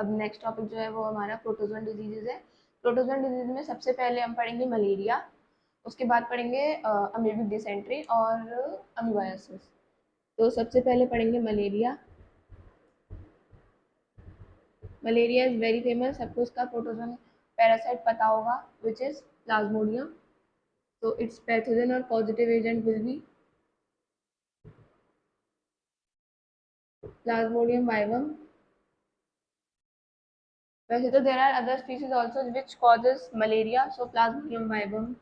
अब next topic जो है वो हमारा प्रोटोजोन डिजीजेज है। प्रोटोजोन डिजीज में सबसे पहले हम पढ़ेंगे मलेरिया, उसके बाद पढ़ेंगे अमीबिक डिसेंट्री और अमीबायासिस। तो सबसे पहले पढ़ेंगे malaria. Malaria is very famous, सबको इसका प्रोटोजोन पैरासाइट पता होगा, विच इज प्लाज्मोडियम। तो इट्स पैथोजन और positive agent will be Plasmodium वाइवम। वैसे तो there are other species also which causes malaria, so Plasmodium वाइवम,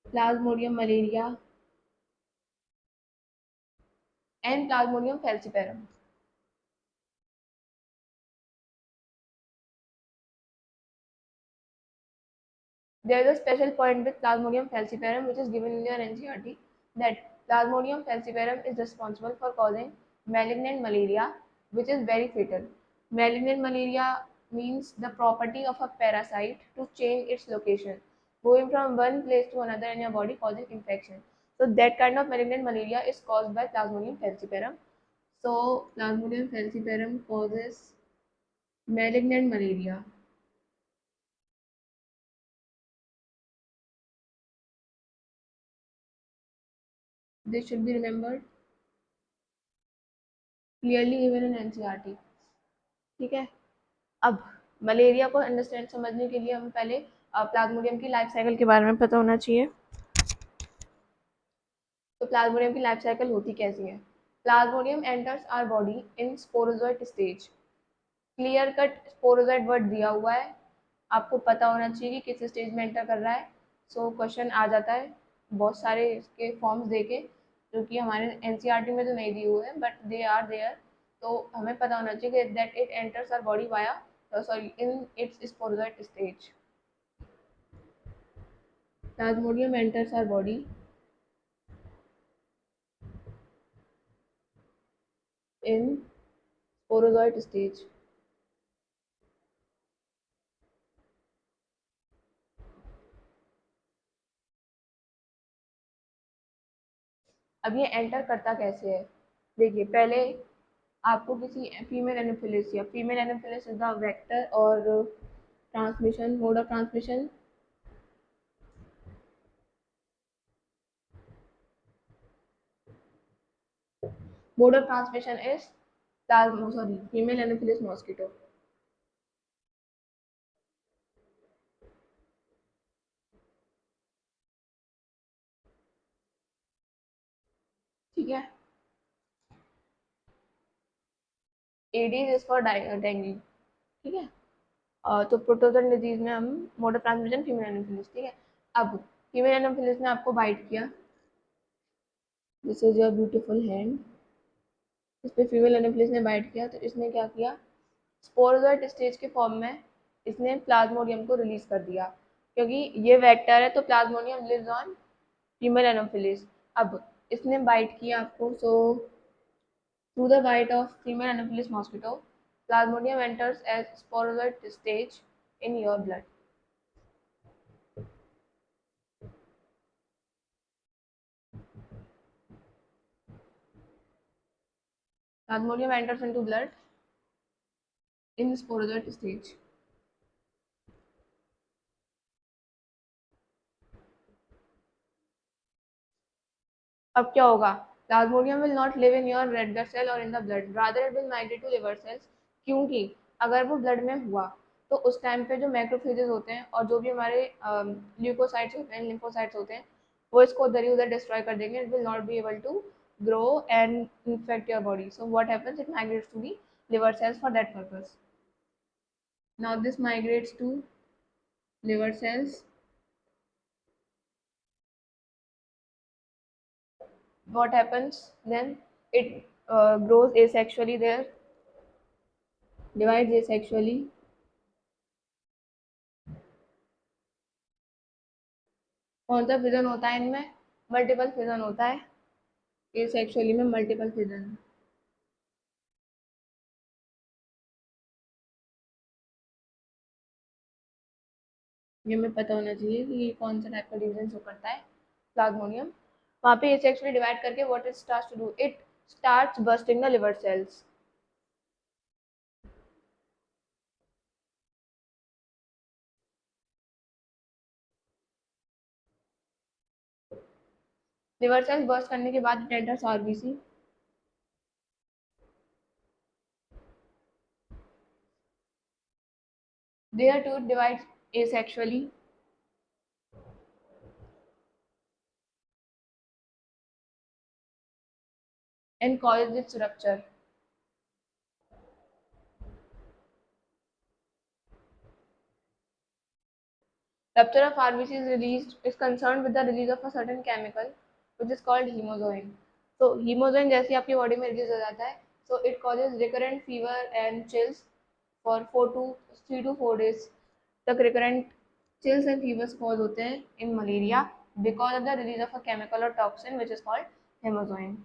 Plasmodium malariae and Plasmodium falciparum. There is a special point with Plasmodium falciparum which is given in your NCERT, that Plasmodium falciparum is responsible for causing malignant malaria, which is very fatal. Malignant malaria means the property of a parasite to change its location, going from one place to another in your body, causing infection. So that kind of malignant malaria is caused by Plasmodium falciparum. So Plasmodium falciparum causes malignant malaria. This should be remembered clearly even in NCERT. ठीक है। अब malaria को understand समझने के लिए हम पहले Plasmodium की लाइफ साइकिल के बारे में पता होना चाहिए। तो प्लाज्मोडियम की लाइफ साइकिल होती कैसी है? Plasmodium enters our body in sporozoite stage. Clear cut sporozoite word दिया हुआ है, आपको पता होना चाहिए कि किस स्टेज में एंटर कर रहा है। सो क्वेश्चन आ जाता है बहुत सारे इसके फॉर्म्स देके, जो कि हमारे एनसीईआरटी में तो नहीं दिए हुए हैं बट दे आर देयर। तो हमें पता होना चाहिए कि that it enters our body via sorry in its sporozoite stage. Plasmodium enters our body in sporozoite stage. अब ये एंटर करता कैसे है? देखिए, पहले आपको किसी फीमेल एनोफिलिस या female anopheles is the vector और transmission mode of transmission. Mode of transmission is female Anopheles mosquito. ठीक है। Aedes is for dengue. ठीक है। तो प्रोटोजोन डिजीज में हम mode of transmission female anopheles. ठीक है। अब फीमेल एनोफिलिस ने आपको बाइट किया, this is your beautiful hand, इस पे फीमेल एनोफिलिस ने बाइट किया, तो इसने क्या किया, स्पोरोजोइट स्टेज के फॉर्म में इसने प्लाज्मोडियम को रिलीज कर दिया, क्योंकि ये वेक्टर है तो Plasmodium lives on female Anopheles. अब इसने बाइट किया आपको, so through the bite of female Anopheles mosquito Plasmodium enters as sporozoite stage in your blood. Plasmodium enters into blood in sporozoite stage. अब क्या होगा? Plasmodium will not live in your red blood cell और in the blood, rather it will migrate to liver cells. क्योंकि अगर वो blood में हुआ तो उस टाइम पे जो मैक्रोफेजेस होते हैं और जो भी हमारे ल्यूकोसाइट्स होते हैं, लिम्फोसाइट्स होते हैं, वो इसको उधर ही उधर डिस्ट्रॉय कर देंगे। It will not be able to grow and infect your body. So what happens, it migrates to the liver cells for that purpose. Now this migrates to liver cells. What happens then? It grows asexually there, divides asexually. कौन सा fission होता है इनमें? Multiple fission होता है asexually में, multiple fission. ये हमें पता होना चाहिए कि ये कौन सा टाइप का डिवीजन शो करता है प्लाज्मोडियम। वहाँ पे एसेक्सुअली डिवाइड करके what it starts to do, it starts busting the liver cells. Liver cells burst करने के बाद it enters RBC. Their tooth divides asexually and causes its rupture. Rupture of RBC is concerned with the release of a certain chemical which is called hemozoin. So hemozoin जैसे आपकी body में release हो जाता है, so it causes recurrent fever and chills for 3 to 4 days तक recurrent chills and fevers cause होते हैं in malaria because of the release of a chemical or toxin which is called hemozoin.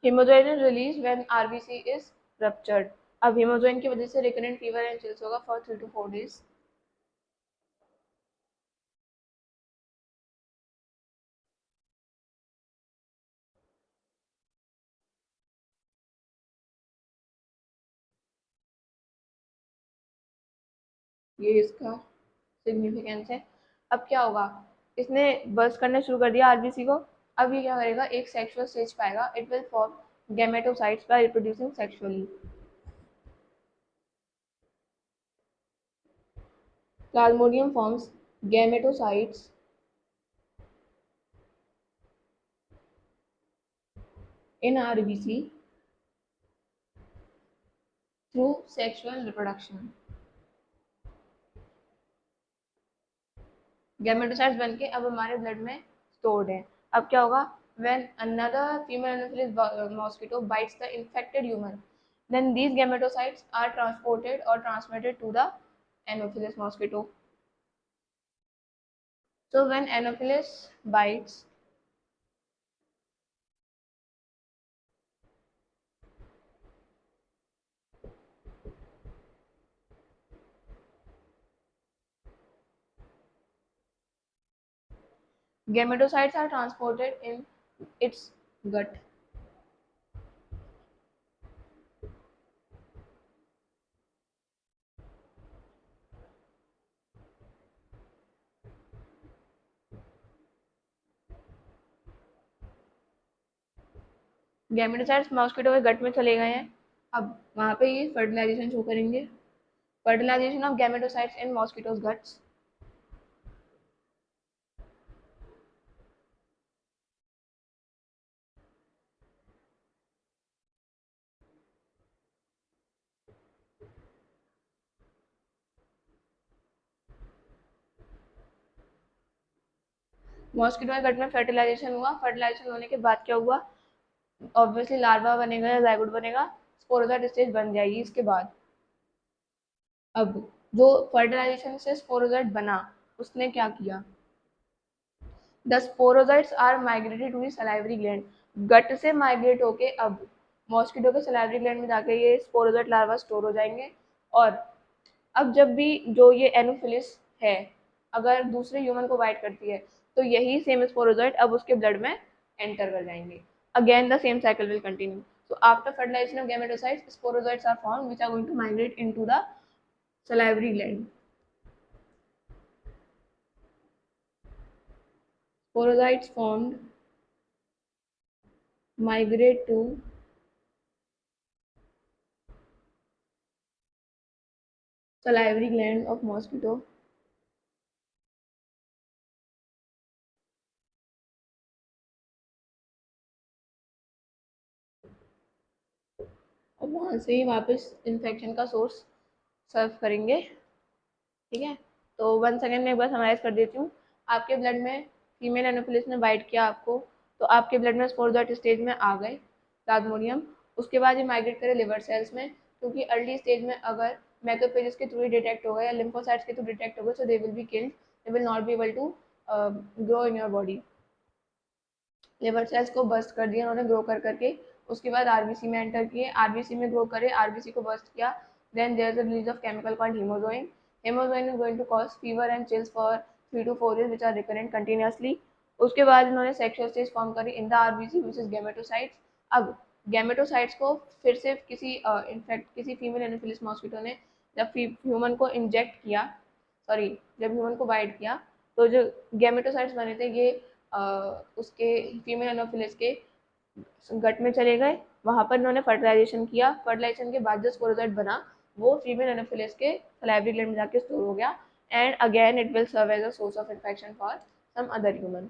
Hemozoin is released when RBC is ruptured. अब hemozoin की वजह से recurrent fever and chills होगा for 3 to 4 days. ये इसका significance है। अब क्या होगा, इसने बर्स्ट करना शुरू कर दिया आरबीसी को। अब ये क्या करेगा, एक सेक्सुअल स्टेज पाएगा, it will form gametocytes by reproducing sexually. Plasmodium forms gametocytes in RBC through sexual reproduction. Gametocytes बन के अब हमारे ब्लड में स्टोर्ड है। अब क्या होगा, when another female Anopheles mosquito bytes the infected human, then these gametocytes are transported or transmitted to the anopheles mosquito. So when anopheles bites, gametocytes are transported in its gut. Gametocytes mosquito के gut में चले गए हैं। अब वहाँ पे ये fertilisation show करेंगे। Fertilisation of gametocytes in mosquitoes guts. Mosquito के गट में फर्टिलाइजेशन हुआ। फर्टिलाइजेशन होने के बाद क्या हुआ, ऑब्वियसली लार्वा बनेगा या जाइगोट बनेगा, स्पोरोजाइट स्टेज बन जाएगी इसके बाद। अब जो फर्टिलाइजेशन से स्पोरोजाइट बना, उसने क्या किया, the sporozoites are migrated to the salivary gland. Gut से माइग्रेट होके अब मॉस्किटो के सलाइवरी ग्लैंड में जाके ये स्पोरोजाइट लार्वा स्टोर हो जाएंगे। और अब जब भी जो ये एनोफिलिस है अगर दूसरे ह्यूमन को बाइट करती है, तो यही सेम स्पोरोजाइट अब उसके ब्लड में एंटर कर जाएंगे। Again the same cycle will continue. So after fertilization of gametocytes, sporozoites are formed which are going to migrate into the salivary gland. Sporozoites formed migrate to salivary gland of mosquito. और वहाँ से ही वापस infection का source सर्व करेंगे। ठीक है, तो 1 second में एक बार समराइज कर देती हूँ। आपके ब्लड में फीमेल एनोफिलिस ने बाइट किया आपको, तो आपके ब्लड में स्पोरोजाइट स्टेज में आ गए प्लाज्मोडियम। उसके बाद ये माइग्रेट करे लिवर सेल्स में, क्योंकि अर्ली स्टेज में अगर मैक्रोफेजेस के थ्रू ही डिटेक्ट हो गए या लिम्फोसाइट्स के थ्रू डिटेक्ट हो गए, so they will be killed, they will not be able to grow in your body. Liver cells को बस्ट कर दिया उन्होंने ग्रो कर करके, उसके बाद आरबीसी में एंटर किए, आरबीसी में ग्रो करे, आरबीसी को बस्ट किया, then there is a release of chemical called hemozoin. Hemozoin is going to cause fever and chills for 3 to 4 days which are recurrent continuously. उसके बाद इन्होंने सेक्सुअल स्टेज फॉर्म करी in the RBC which is gametocytes. अब gametocytes को फिर से किसी in fact किसी फीमेल एनोफिलिस मॉस्किटो ने जब ह्यूमन को इंजेक्ट किया, सॉरी जब ह्यूमन को बाइट किया, तो जो गैमेटोसाइट्स बने थे ये उसके फीमेल एनोफिलिस के गट में चले गए। वहां पर इन्होंने फर्टिलाइजेशन किया। फर्टिलाइजेशन के बाद जो स्पोरोजाइट बना वो फीमेल एनोफिलिस के सलाइवरी ग्लैंड में जाके स्टोर हो गया and again it will serve as a source of infection for some other human.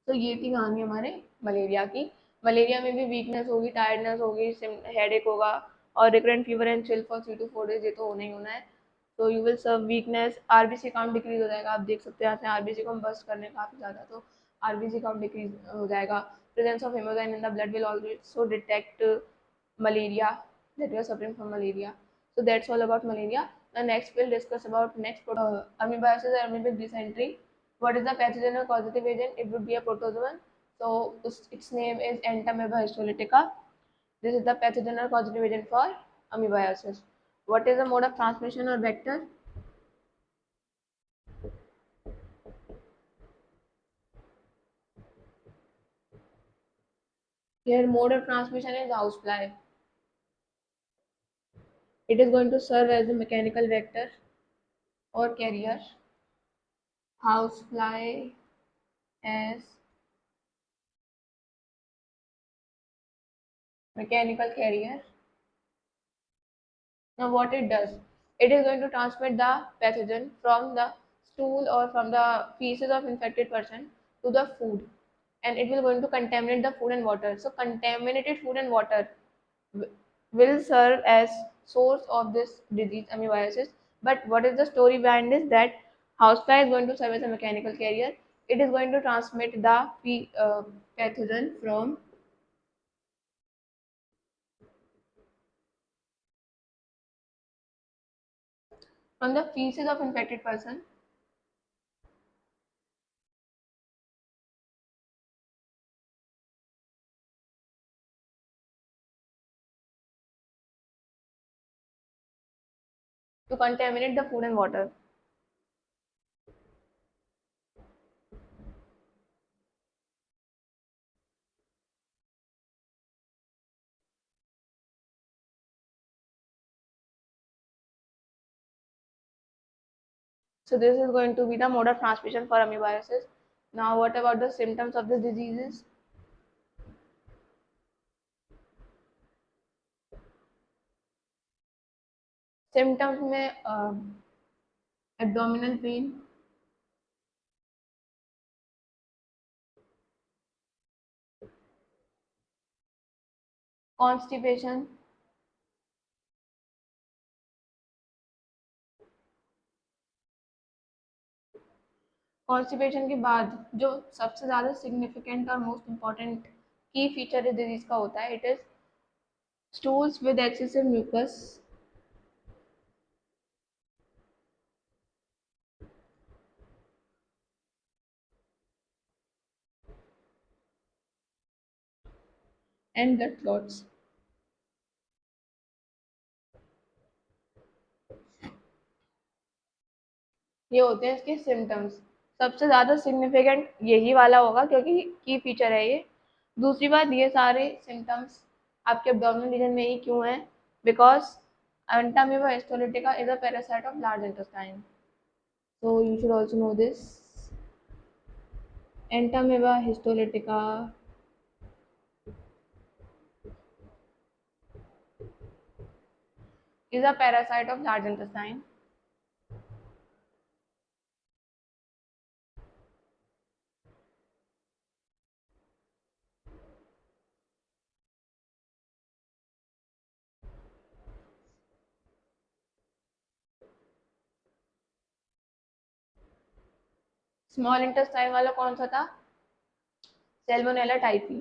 तो ये थी कहानी हमारे मलेरिया की। मलेरिया में भी वीकनेस होगी, टायर्डनेस होगी, हेडेक होगा और recurrent fever and chill for 3 to 4 days, ये तो होना ही होना है। तो you will serve weakness, RBC count decrease हो जाएगा। आप देख सकते हैं यहाँ से आरबीसी को हम बस्ट करने काफ़ी ज़्यादा, तो आरबीसी काउंट डिक्रीज हो जाएगा। Presence of haemoglobin in the blood will also detect malaria, that you are suffering from malaria. So that's all about malaria. The next we'll discuss about amoebiasis or amoebic dysentery. What is the pathogen or causative agent? It would be a protozoan. So its name is Entamoeba histolytica. This is the pathogen or causative agent for amoebiasis. What is the mode of transmission or vector? Here mode of transmission is housefly. It is going to serve as a mechanical vector or carrier. Housefly as mechanical carrier. Now what it does, it is going to transmit the pathogen from the stool or from the feces of infected person to the food, and it will going to contaminate the food and water. So contaminated food and water will serve as source of this disease amoebiasis. But what is the story behind this? That housefly is going to serve as a mechanical carrier. It is going to transmit the pathogen from the feces of infected person to contaminate the food and water. So this is going to be the mode of transmission for amoebiasis. Now what about the symptoms of this diseases? Symptoms में abdominal pain, constipation, constipation के बाद जो सबसे ज़्यादा significant और most important की feature इस disease का होता है, it is stools with excessive mucus and blood clots. ये होते हैं इसके सिम्टम्स। सबसे ज़्यादा सिग्निफिकेंट यही वाला होगा क्योंकि की फीचर है ये। दूसरी बात, ये सारे सिम्टम्स आपके एब्डोमिनल रीजन में ही क्यों हैं? Because Entamoeba histolytica is a parasite of large intestine, so you should also know this. Entamoeba histolytica is a parasite of large intestine. Small intestine वाला कौन सा था? सैल्मोनेला टाइफी,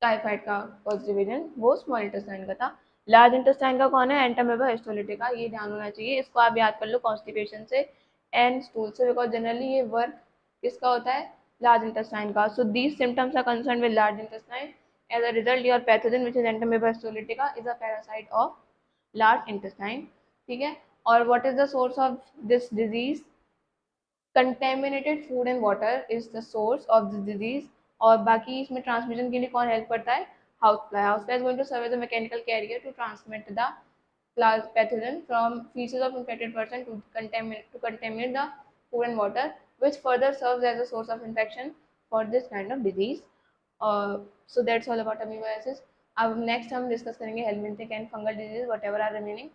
टाइफाइड का positive agent वो small intestine का था। Large intestine का कौन है? Entamoeba histolytica. ये ध्यान होना चाहिए, इसको आप याद कर लो कॉन्स्टिपेशन से एंड स्टूल से, बिकॉज जनरली ये वर्क किसका होता है? लार्ज इंटेस्टाइन का। So these symptoms are concern with large intestine. As a result your pathogen which is entamoeba histolytica is a parasite of large intestine, ठीक है। और what is the source of this disease? Contaminated food and water is the source of this disease. और बाकी इसमें transmission के लिए कौन help करता है? House fly. House fly is going to serve as a mechanical carrier to transmit the pathogen from feces of infected person to contaminate the food and water, which further serves as a source of infection for this kind of disease. So that's all about amoebiasis. अब next हम discuss करेंगे helminthic and fungal disease whatever are remaining.